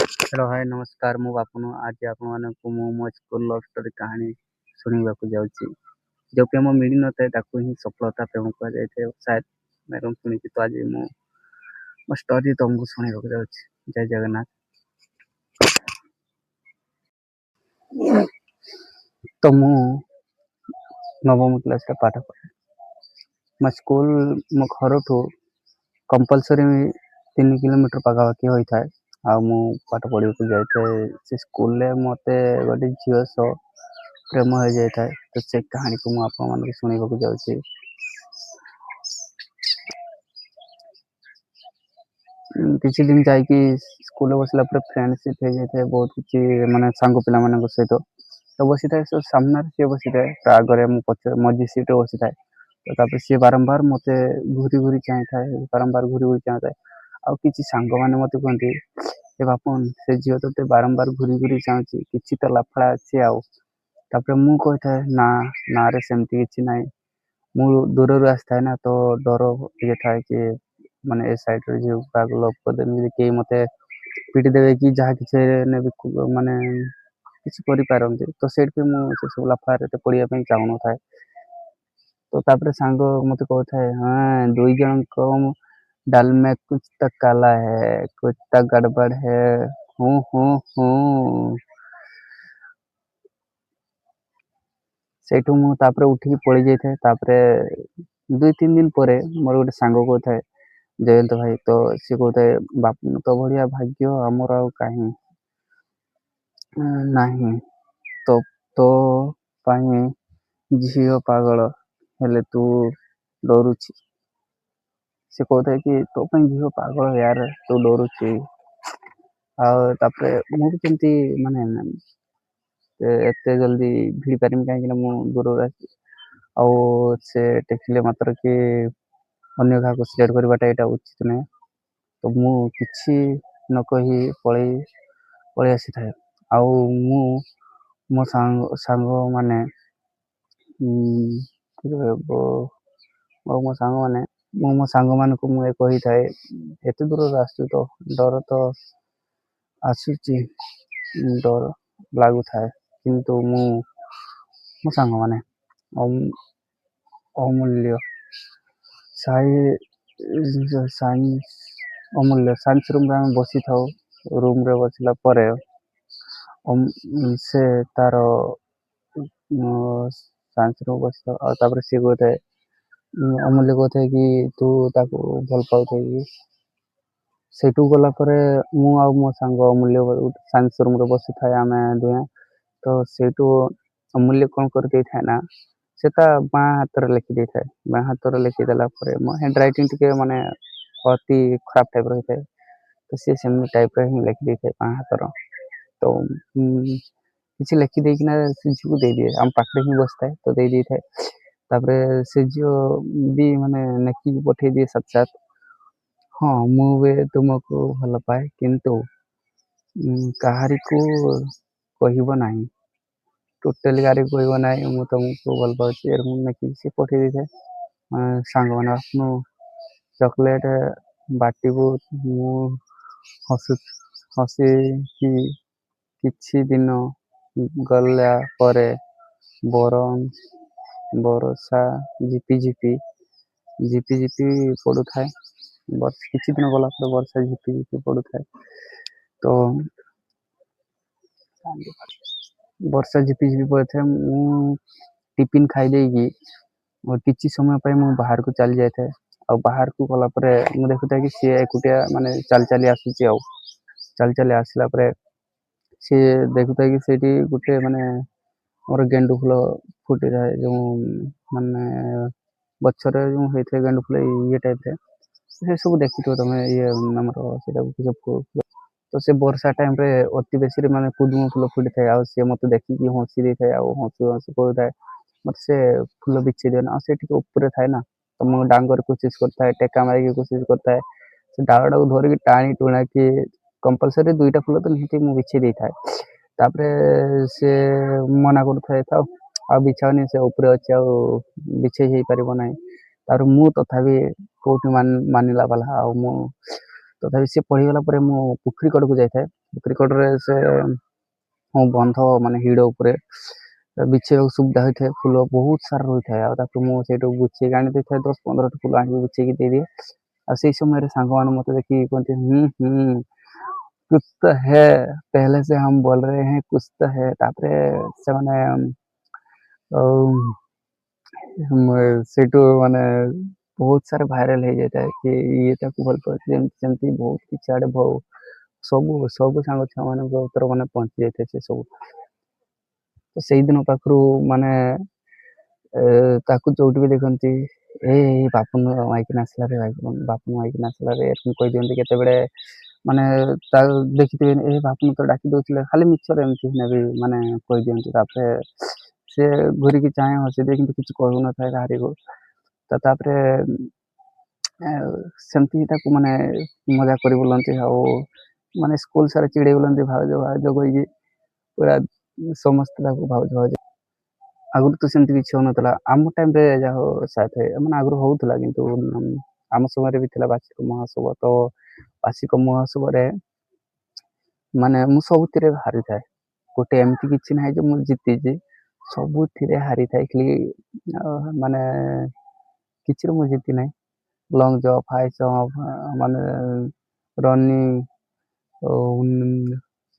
Hello hi नमस्कार ମୁଁ ବାପୁନ ଆଜି ଆପଣମାନଙ୍କୁ ମୁଁ ମୋ ସ୍କୁଲ ଲଭ୍ ଷ୍ଟୋରି କାହାଣୀ ଶୁଣିବାକୁ ଯାଉଛି ଯେଉଁ ପ୍ରେମ ମିଳିନଥାଏ ତାକୁ ହିଁ ସଫଳତା ପ୍ରେମ କୁହାଯାଇଥାଏ ସାୟଦ ମ୍ୟାଡ଼ାମ୍ ଶୁଣିଛି ତ ଆଜି ମୁଁ ମୋ ଷ୍ଟୋରି ତମକୁ ଶୁଣିବାକୁ ଯାଉଛି ଜୟ ଜଗନ୍ନାଥ। ତ ମୁଁ ନବମ କ୍ଲାସରେ ପାଠ ପଢ଼େ। ମୋ ସ୍କୁଲ ମୋ ଘରଠୁ କମ୍ପଲସରି 3 କିଲୋମିଟର ପାଖାପାଖି ହୋଇଥାଏ। ଆଉ ମୁଁ ପାଠ ପଢ଼ିବାକୁ ଯାଇଥାଏ ସେ ସ୍କୁଲରେ ମୋତେ ଗୋଟେ ଝିଅ ସହ ପ୍ରେମ ହେଇଯାଇଥାଏ। ତ ସେ କାହାଣୀକୁ ମୁଁ ଆପଣମାନଙ୍କୁ ଶୁଣିବାକୁ ଯାଉଛି। କିଛି ଦିନ ଯାଇକି ସ୍କୁଲରେ ବସିଲା ପରେ ଫ୍ରେଣ୍ଡସିପ୍ ହେଇଯାଇଥାଏ ବହୁତ କିଛି ମାନେ ସାଙ୍ଗ ପିଲାମାନଙ୍କ ସହିତ। ତ ବସିଥାଏ ସେ ସାମ୍ନାରେ ସିଏ ବସିଥାଏ ତା ଆଗରେ ମୁଁ ପଛ ମଝି ସିଟ୍ରେ ବସିଥାଏ। ତ ତାପରେ ସିଏ ବାରମ୍ବାର ମୋତେ ଘୁରି ଘୁରି ଚାହିଁଥାଏ ବାରମ୍ବାର ଘୁରି ଘୁରି ଚାହୁଁଥାଏ। ଆଉ କିଛି ସାଙ୍ଗମାନେ ମୋତେ କୁହନ୍ତି ଏ ବାପୁନ ସେ ଝିଅ ତୋତେ ବାରମ୍ବାର ଘୁରି ଘୁରି ଚାହୁଁଛି କିଛି ତ ଲଫଡ଼ା ଅଛି ଆଉ। ତାପରେ ମୁଁ କହିଥାଏ ନାରେ ସେମିତି କିଛି ନାହିଁ। ମୁଁ ଦୂରରୁ ଆସିଥାଏ ନା ତ ଡର ଟିକେ ଥାଏ କି ମାନେ ଏ ସାଇଡରେ ଝିଅ କାହାକୁ ଲଭ୍ କରିଦେବି କେହି ମୋତେ ପିଟି ଦେବେ କି ଯାହା କିଛି ନେବେ ମାନେ କିଛି କରିପାରନ୍ତି ତ ସେଇଥିପାଇଁ ମୁଁ ସେସବୁ ଲାଫାରେ ଏତେ ପଡ଼ିବା ପାଇଁ ଚାହୁଁନଥାଏ। ତ ତାପରେ ସାଙ୍ଗ ମୋତେ କହୁଥାଏ ହଁ ଦୁଇ ଜଣଙ୍କ डाल में कुछ तो काला है कुछ तो गड़बड़ है ହୁଁ। ସେଇଠୁ ମୁଁ ତାପରେ ଉଠିକି ପଳେଇ ଯାଇଥାଏ। ତାପରେ 2-3 ଦିନ ପରେ ମୋର ଗୋଟେ ସାଙ୍ଗ କହୁଥାଏ ଜୟନ୍ତ ଭାଇ ତ ସିଏ କହୁଥାଏ ବାପୁନ ତ ଭଳିଆ ଭାଗ୍ୟ ଆମର ଆଉ କାହିଁ ନାହିଁ ତ ତୋ ପାଇଁ ଝିଅ ପାଗଳ ହେଲେ ତୁ ଡରୁଛି। ସେ କହୁଥାଏ କି ତୋ ପାଇଁ ଝିଅ ପାଗଳ ୟାର ତୁ ଡରୁଛି। ଆଉ ତାପରେ ମୁଁ ବି କେମିତି ମାନେ ଏତେ ଜଲ୍ଦି ଭିଡ଼ି ପାରିବି କାହିଁକି ନା ମୁଁ ଦୂରରୁ ଆସିଛି। ଆଉ ସେ ଦେଖିଲେ ମାତ୍ର କି ଅନ୍ୟ କାହାକୁ ସିଲେକ୍ଟ କରିବାଟା ଏଇଟା ଉଚିତ ନୁହେଁ। ତ ମୁଁ କିଛି ନ କହି ପଳେଇ ଆସିଥାଏ। ଆଉ ମୁଁ ମୋ ସାଙ୍ଗମାନେ ଆଉ ମୋ ସାଙ୍ଗମାନେ ମୁଁ ମୋ ସାଙ୍ଗମାନଙ୍କୁ ମୁଁ କହିଥାଏ ଏତେ ଦୂରରୁ ଆସୁଛୁ ତ ଡର ତ ଆସୁଛି ଡର ଲାଗୁଥାଏ କିନ୍ତୁ ମୁଁ ମୋ ସାଙ୍ଗମାନେ ଅମୂଲ୍ୟ ଅମୂଲ୍ୟ ସାଇନ୍ସ ରୁମ୍ରେ ଆମେ ବସିଥାଉ। ରୁମ୍ରେ ବସିଲା ପରେ ସେ ତାର ସାଇନ୍ସ ରୁମ୍ ବସିଥାଉ ଆଉ ତାପରେ ସିଏ କହୁଥାଏ ଅମୂଲ୍ୟ କହୁଥାଏ କି ତୁ ତାକୁ ଭଲ ପାଉଥାଏ କି ସେଇଠୁ ଗଲା ପରେ ମୁଁ ଆଉ ମୋ ସାଙ୍ଗ ଅମୂଲ୍ୟ ସାଇନ୍ସ ରୁମ୍ରେ ବସିଥାଏ ଆମେ ଦୁହେଁ। ତ ସେଇଠୁ ଅମୂଲ୍ୟ କଣ କରିଦେଇଥାଏ ନା ସେ ତା ବାଁ ହାତରେ ଲେଖିଦେଇଥାଏ। ବାଁ ହାତରେ ଲେଖିଦେଲା ପରେ ମୋ ହ୍ୟାଣ୍ଡ ରାଇଟିଂ ଟିକେ ମାନେ ଅତି ଖରାପ ଟାଇପ୍ର ହେଇଥାଏ। ତ ସିଏ ସେମିତି ଟାଇପ୍ର ହିଁ ଲେଖିଦେଇଥାଏ ବାଁ ହାତର। ତ କିଛି ଲେଖିଦେଇକିନା ସେ ଝିଅକୁ ଦେଇଦିଏ ଆମ ପାଖରେ ହିଁ ବସିଥାଏ ତ ଦେଇଥାଏ। ତାପରେ ସେ ଝିଅ ବି ମାନେ ଲେଖିକି ପଠେଇଦିଏ ସାଥ୍ ସାଥ୍ ହଁ ମୁଁ ବି ତୁମକୁ ଭଲ ପାଏ କିନ୍ତୁ କାହାରିକୁ କହିବ ନାହିଁ। ଟୋଟାଲି କାହାରିକୁ କହିବ ନାହିଁ ମୁଁ ତମକୁ ଭଲ ପାଉଛି ମୁଁ ଲେଖିକି ସେ ପଠେଇ ଦେଇଥାଏ। ସାଙ୍ଗମାନେ ଆସୁନୁ ଚକୋଲେଟ୍ ବାଟିବୁ ମୁଁ ହସିକି କିଛି ଦିନ ଗଲା ପରେ ବରଷା ଝିପି ପଡୁଥାଏ। କିଛି ଦିନ ଗଲା ପରେ ବର୍ଷା ଝିପି ପଡୁଥାଏ। ତ ବର୍ଷା ଝିପି ପଡୁଥାଏ ମୁଁ ଟିଫିନ୍ ଖାଇ ଦେଇକି କିଛି ସମୟ ପାଇଁ ମୁଁ ବାହାରକୁ ଚାଲି ଯାଇଥାଏ। ଆଉ ବାହାରକୁ ଗଲା ପରେ ମୁଁ ଦେଖୁଥାଏ କି ସିଏ ଏକୁଟିଆ ମାନେ ଚାଲି ଚାଲି ଆସୁଛି ଆଉ। ଚାଲି ଚାଲି ଆସିଲା ପରେ ସିଏ ଦେଖୁଥାଏ କି ସେଇଠି ଗୋଟେ ମାନେ ମୋର ଗେଣ୍ଡୁ ଫୁଲ ଫୁଟିଥାଏ ଯୋଉ ମାନେ ଗଛରେ ଯୋଉ ହେଇଥାଏ ଗେଣ୍ଡୁ ଫୁଲ ଇଏ ଟାଇପ୍ର ସେ ସବୁ ଦେଖିଥିବ ତମେ ଇଏ ଆମର ସେଇଟାକୁ ତ ସେ ବର୍ଷା ଟାଇମରେ ଅତି ବେଶୀରେ ମାନେ କୁଦୁମ ଫୁଲ ଫୁଟିଥାଏ ଆଉ ସିଏ ମତେ ଦେଖିକି ହସି ଦେଇଥାଏ ଆଉ ହସୁ ହସୁ କହୁଥାଏ ମତେ ସେ ଫୁଲ ବିଛେଇ ଦିଅନା ଆଉ ସେ ଟିକେ ଉପରେ ଥାଏ ନା ତ ମୁଁ ଡାଙ୍ଗର କୋସିିସ କରିଥାଏ ଟେକା ମାରିକି କୋସିିସ କରିଥାଏ ସେ ଡାଳଟାକୁ ଧରିକି ଟାଣି ଟୁଣାକି କମ୍ପଲସରୀ 2ଟା ଫୁଲ ତ ନିହାତି ମୁଁ ବିଛେଇ ଦେଇଥାଏ। ତାପରେ ସେ ମନା କରୁଥାଏ ଥାଉ ଆଉ ବିଛାଅନି ସେ ଉପରେ ଅଛି ଆଉ ବିଛେଇ ହେଇପାରିବ ନାହିଁ। ତାପରେ ମୁଁ ତଥାପି କୋଉଠି ମାନିଲା ବାଲା ଆଉ ମୁଁ ତଥାପି ସେ ପଢିଗଲା ପରେ ମୁଁ ପୋଖରୀ କଡ଼କୁ ଯାଇଥାଏ। ପୋଖରୀ କଡ଼ରେ ସେ ମୋ ବନ୍ଧ ମାନେ ହିଡ଼ ଉପରେ ବିଛେଇବାକୁ ସୁବିଧା ହୋଇଥାଏ। ଫୁଲ ବହୁତ ସାରା ରହିଥାଏ ଆଉ ତାକୁ ମୁଁ ସେଇଠୁ ଗୁଛେଇକି ଆଣି ଦେଇଥାଏ। 10-15ଟି ଫୁଲ ଆଣିକି ଗୁଛେଇକି ଦେଇଦିଏ। ଆଉ ସେଇ ସମୟରେ ସାଙ୍ଗମାନେ ମତେ ଦେଖିକି କୁହନ୍ତି कुछ तो है, पहले से हम बोल रहे हैं कुछ तो है। ତାପରେ ସେମାନେ ସେଇଠୁ ମାନେ ବହୁତ ସାରା ଭାଇରାଲ ହେଇଯାଇଥାଏ କି ଇଏ ତାକୁ ଭଲ ପାଉଛି, ଏମିତି ସେମିତି ବହୁତ କିଛି ଆଡ଼େ ସବୁ ସବୁ ସାଙ୍ଗ ଛୁଆମାନଙ୍କ ଭିତରେ ମାନେ ପହଞ୍ଚି ଯାଇଥାଏ ସେ ସବୁ। ତ ସେଇଦିନ ପାଖରୁ ମାନେ ତାକୁ ଯୋଉଠି ବି ଦେଖନ୍ତି, ଏଇ ବାପୁନ ମାଇକିନା ଆସିଲା ରେ, ବାପୁନ ମାଇକିନା ଆସିଲା ରେ ଏମିତି କହିଦିଅନ୍ତି। କେତେବେଳେ ମାନେ ତା ଦେଖିଥିବେ ଏ ବାପୁନ ତ ଡାକି ଦଉଥିଲେ, ଖାଲି ମିଛରେ ଏମିତି ବି ମାନେ କହିଦିଅନ୍ତି। ତାପରେ ସେ ଘୁରିକି ଚାହେଁ, ହସିଦିଏ, କିନ୍ତୁ କିଛି କହୁନଥାଏ କାହାରିକୁ। ତାପରେ ସେମିତି ତାକୁ ମାନେ ମଜା କରି ବୁଲନ୍ତି ଆଉ ମାନେ ସ୍କୁଲ ସାରା ଚିଡ଼େଇ ବୁଲନ୍ତି ଭାଉଜ ଭାଉଜ କହିକି। ପୁରା ସମସ୍ତେ ତାକୁ ଭାଉଜ ଭାଉଜ। ଆଗରୁ ତ ସେମିତି କିଛି ହଉନଥିଲା ଆମ ଟାଇମରେ, ଯାହା ହଉ ସାୟଦ ମାନେ ଆଗରୁ ହଉଥିଲା, କିନ୍ତୁ ଆମ ସମୟରେ ବି ଥିଲା ବାର୍ଷିକ ମହୋତ୍ସବ। ତ ବାର୍ଷିକ ମହୋତ୍ସବରେ ମାନେ ମୁଁ ସବୁଥିରେ ହାରିଥାଏ। ଗୋଟେ ଏମିତି କିଛି ନାହିଁ ଯେ ମୁଁ ଜିତିଛି, ସବୁଥିରେ ହାରିଥାଏ। ଖାଲି ମାନେ କିଛିରେ ମୁଁ ଜିତି ନାହିଁ। ଲଙ୍ଗ ଜମ୍ପ, ହାଇ ଜମ୍ପ, ମାନେ ରନିଂ,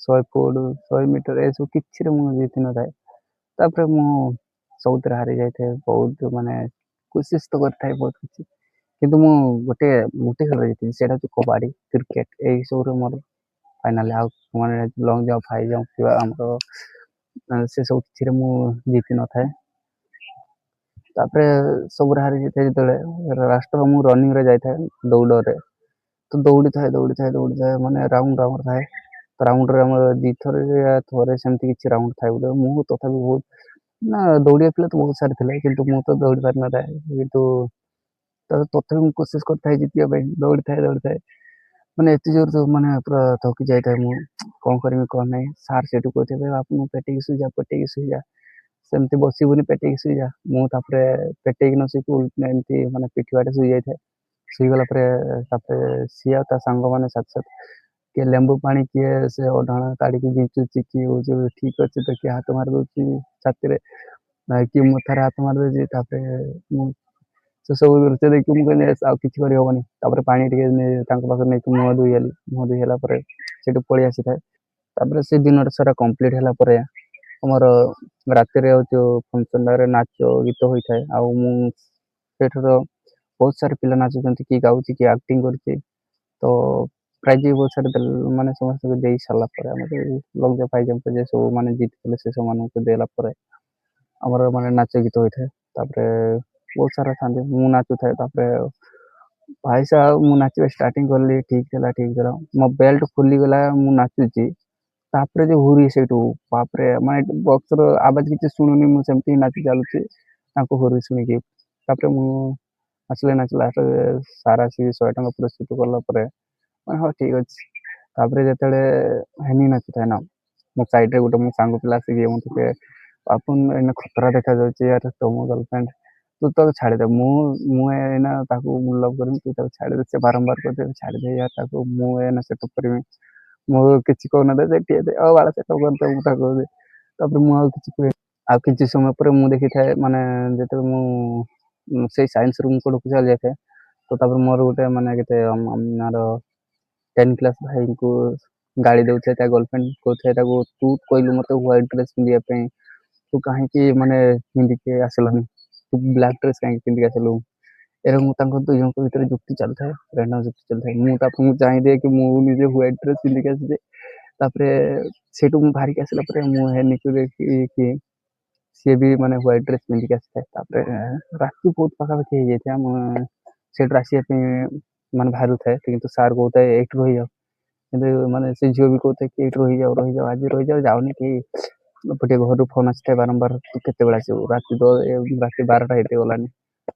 100 ଫୁଟ, 100 ମିଟର, ଏସବୁ କିଛିରେ ମୁଁ ଜିତି ନଥାଏ। ତାପରେ ମୁଁ ସବୁଥିରେ ହାରି ଯାଇଥାଏ। ବହୁତ ମାନେ କୋସିିସ ତ କରିଥାଏ ବହୁତ କିଛି, କିନ୍ତୁ ମୁଁ ଗୋଟେ ଖେଳ ଜିତିଛି, ସେଇଟା ହଉଛି କବାଡି, କ୍ରିକେଟ, ଏଇ ସବୁରେ ମୋର ଫାଇନାଲ। ଆଉ ମାନେ ଲଙ୍ଗ ଜମ୍ପ, ହାଇ ଜମ୍ପ କିମ୍ବା ଆମର ସେ ସବୁ କିଛିରେ ମୁଁ ଜିତି ନଥାଏ। ତାପରେ ସବୁରେ ହାରି ଯାଇଥାଏ। ଯେତେବେଳେ ଲାଷ୍ଟ ମୁଁ ରନିଂରେ ଯାଇଥାଏ, ଦୌଡ଼ରେ ତ ଦୌଡ଼ିଥାଏ ମାନେ ରାଉଣ୍ଡ ଆମର ଥାଏ। ରାଉଣ୍ଡରେ ଆମର ଦିଥର ଥରେ ସେମିତି କିଛି ରାଉଣ୍ଡ ଥାଏ ବୋଧେ। ମୁଁ ତଥାପି ବହୁତ ନା ଦୌଡ଼ିବା ପିଲା ତ ବହୁତ ସାରା ଥିଲେ, କିନ୍ତୁ ମୁଁ ତ ଦୌଡ଼ି ପାରିନଥାଏ। କିନ୍ତୁ ତଥାପି ମୁଁ କୋସିିସ କରିଥାଏ ଜିତିବା ପାଇଁ, ଦୌଡ଼ିଥାଏ। ମାନେ ଏତେ ଜୋର ତ ମାନେ ପୁରା ଥକି ଯାଇଥାଏ ମୁଁ, କଣ କରିବି କଣ ନାହିଁ। ସାର୍ ସେଇଠୁ କହୁଥିବେ ବାପୁନ ପେଟେଇକି ଶୋଇଯା। ସେମିତି ବସିବୁନି, ପେଟେଇକି ଶୋଇଯା। ମୁଁ ତାପରେ ପେଟେଇକି ନ ଶୋଇକି ଏମିତି ମାନେ ପିଠି ବାଟେ ଶୋଇଯାଇଥାଏ। ଶୋଇଗଲା ପରେ ତାପରେ ସିଏ ଆଉ ତା ସାଙ୍ଗମାନେ କିଏ ଲେମ୍ବୁ ପାଣି, କିଏ ସେ ଅଢାଣା କାଢିକି ବିଞ୍ଚୁଛି, କିଏ ହଉଛି ଠିକ ଅଛି ତ କିଏ ହାତ ମାରି ଦଉଛି ଛାତିରେ, କିଏ ମଥାରେ ହାତ ମାରି ଦଉଛି। ତାପରେ ମୁଁ ସେ ସବୁ ଦୃଶ୍ୟ ଦେଖି ମୁଁ କହିଲି ଆଉ କିଛି କରିହବନି। ତାପରେ ପାଣି ଟିକେ ତାଙ୍କ ପାଖରେ ନେଇକି ମୁହଁ ଧୋଇହେଲି। ମୁହଁ ଧୋଇ ହେଲା ପରେ ସେଇଠୁ ପଳେଇ ଆସିଥାଏ। ତାପରେ ସେ ଦିନଟା ସାରା କମ୍ପ୍ଲିଟ ହେଲା ପରେ ଆମର ରାତିରେ ହଉଛି ଫଙ୍କସନରେ ନାଚ ଗୀତ ହୋଇଥାଏ। ଆଉ ମୁଁ ସେଠାର ବହୁତ ସାରା ପିଲା ନାଚୁଛନ୍ତି, କିଏ ଗାଉଛି, କିଏ ଆକ୍ଟିଂ କରୁଛି। ତ ପ୍ରାଇଜ ବି ବହୁତ ସାରା ମାନେ ସମସ୍ତଙ୍କୁ ଦେଇ ସାରିଲା ପରେ, ଆମର ଲଙ୍ଗ ଜମ୍ପ, ହାଇ ଜମ୍ପ ଯେ ସବୁ ମାନେ ଜିତିଥିଲେ ସେ ସେମାନଙ୍କୁ ଦେଲା ପରେ ଆମର ମାନେ ନାଚ ଗୀତ ହୋଇଥାଏ। ତାପରେ ବହୁତ ସାରା ଥାନ୍ତି, ମୁଁ ନାଚୁଥାଏ। ତାପରେ ଭାଇସା ମୁଁ ନାଚିବା ଷ୍ଟାର୍ଟିଂ କଲି, ଠିକ ଥିଲା। ମୋ ବେଲ୍ଟ ଖୋଲିଗଲା, ମୁଁ ନାଚୁଛି। ତାପରେ ଯେ ହୁରି ସେଇଠୁ ବାପରେ, ମାନେ ବକ୍ସର ଆବାଜ କିଛି ଶୁଣୁନି, ମୁଁ ସେମିତି ନାଚି ଚାଲୁଛି ତାଙ୍କୁ ହୁରି ଶୁଣିକି। ତାପରେ ମୁଁ ନାଚିଲା ସାର୍ ଆସିକି 100 ଟଙ୍କା ପୁରସ୍କୃତ କଲା ପରେ ହଁ ଠିକ ଅଛି। ତାପରେ ଯେତେବେଳେ ହେନି ନାଚୁଥାଏ ନା, ମୋ ସାଇଡରେ ଗୋଟେ ମୋ ସାଙ୍ଗ ପିଲା ଆସିକି ମତେ ବାପୁନ ଏଇନା ଖତରା ଦେଖାଯାଉଛି ୟାର, ତମ ଗର୍ଲଫ୍ରେଣ୍ଡ, ତୁ ତାକୁ ଛାଡିଦେ। ମୁଁ ଏଇନା ତାକୁ ଲଭ୍ କରିବି, ତୁ ତାକୁ ଛାଡିଦେ। ସେ ବାରମ୍ବାର କହୁଥିବେ ଛାଡିଦେ ୟାର ତାକୁ, ମୁଁ ଏଇନା ସେଟଅପ୍ କରିବି। ମୁଁ କିଛି କହୁନଥାଏ, ସେ ଠିଆ ବାଳ ସେଟଅପ୍ କରିଦେ, ମୁଁ ତାକୁ କହୁଛି। ତାପରେ ମୁଁ ଆଉ କିଛି କୁହେନି। ଆଉ କିଛି ସମୟ ପରେ ମୁଁ ଦେଖିଥାଏ, ମାନେ ଯେତେବେଳେ ମୁଁ ସେଇ ସାଇନ୍ସ ରୁମ୍ କୁ ଚାଲିଯାଇଥାଏ, ତ ତାପରେ ମୋର ଗୋଟେ ମାନେ କେତେ ଆମର 10 କ୍ଲାସ ଭାଇଙ୍କୁ ଗାଳି ଦଉଥାଏ ତା ଗର୍ଲଫ୍ରେଣ୍ଡ, କହୁଥାଏ ତାକୁ ତୁ କହିଲୁ ମତେ ହ୍ୱାଇଟ ଡ୍ରେସ ପିନ୍ଧିବା ପାଇଁ, ତୁ କାହିଁକି ମାନେ ପିନ୍ଧିକି ଆସିଲୁନି, ତୁ ବ୍ଲାକ୍ ଡ୍ରେସ କାହିଁକି ପିନ୍ଧିକି ଆସିଲୁ। ଏବଂ ତାଙ୍କ ଦୁଇ ଜଣଙ୍କ ଭିତରେ ଯୁକ୍ତି ଚାଲିଥାଏ, ଯୁକ୍ତି ଚାଲିଥାଏ। ମୁଁ ତାକୁ ଚାହିଁଦିଏ କି ମୁଁ ନିଜେ ହ୍ୱାଇଟ ଡ୍ରେସ ପିନ୍ଧିକି ଆସିଛି। ତାପରେ ସେଇଠୁ ମୁଁ ବାହାରିକି ଆସିଲା ପରେ ମୁଁ ହେନିକୁ ଦେଖିକି ସିଏ ବି ମାନେ ହ୍ୱାଇଟ ଡ୍ରେସ ପିନ୍ଧିକି ଆସିଥାଏ। ତାପରେ ରାତି ବହୁତ ପାଖାପାଖି ହେଇଯାଇଥାଏ। ମୁଁ ସେଇଠୁ ଆସିବା ପାଇଁ ମାନେ ବାହାରୁଥାଏ, କିନ୍ତୁ ସାର୍ କହୁଥାଏ ଏଇଠି ରହିଯାଅ। କିନ୍ତୁ ମାନେ ସେ ଝିଅ ବି କହୁଥାଏ କି ଏଇଠି ରହିଯାଅ, ଆଜି ରହିଯାଅ, ଯାଉନି କି ଏପଟେ ଘରୁ ଫୋନ ଆସିଥାଏ ବାରମ୍ବାର, ତୁ କେତେବେଳେ ଆସିବୁ, ରାତି 12ଟା ହେଇତେ ଗଲାନି,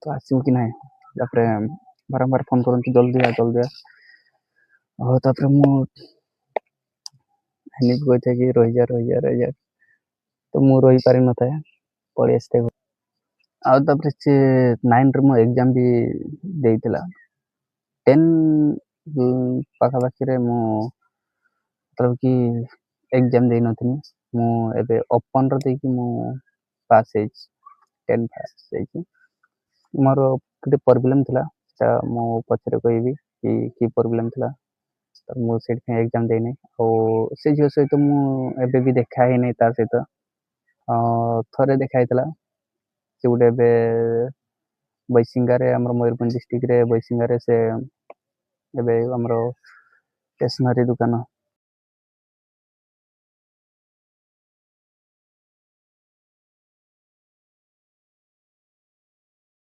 ତୁ ଆସିବୁ କି ନାହିଁ। ତାପରେ ବାରମ୍ବାର ଫୋନ କରନ୍ତି, ଜଲ୍ଦି ଆ। ଆଉ ତାପରେ ମୁଁ ହେନିକି କହିଥାଏ କି ରହିଯା, ତ ମୁଁ ରହିପାରିନଥାଏ, ପଳେଇ ଆସିଥାଏ। ଆଉ ତାପରେ ସେ 9ରେ ମୋ ଏକ୍ଜାମ ବି ଦେଇଥିଲା। 10 ପାଖାପାଖିରେ ମୁଁ मतलब କି ଏକ୍ଜାମ୍ ଦେଇନଥିଲି। ମୁଁ ଏବେ ଓପନ୍‌ର ଦେଇକି ମୁଁ ପାସ୍ ହେଇଛି। 10 ପାସ୍ ହେଇଛି। ମୋର ଗୋଟେ ପ୍ରୋବ୍ଲେମ୍ ଥିଲା, ସେଟା ମୁଁ ପଛରେ କହିବି କି ପ୍ରୋବ୍ଲେମ୍ ଥିଲା। ତ ମୁଁ ସେଥିପାଇଁ ଏକ୍ଜାମ୍ ଦେଇନି। ଆଉ ସେ ଝିଅ ସହିତ ମୁଁ ଏବେ ବି ଦେଖା ହେଇନି ତା ସହିତ। ଥରେ ଦେଖା ହେଇଥିଲା। ସେ ଗୋଟେ ଏବେ ବୈଶିଙ୍ଗାରେ, ଆମର ମୟୂରଭଞ୍ଜ ଡିଷ୍ଟ୍ରିକ୍ଟରେ ବୈଶିଙ୍ଗାରେ ସେ ଏବେ ଆମର ଷ୍ଟେସନାରୀ ଦୋକାନ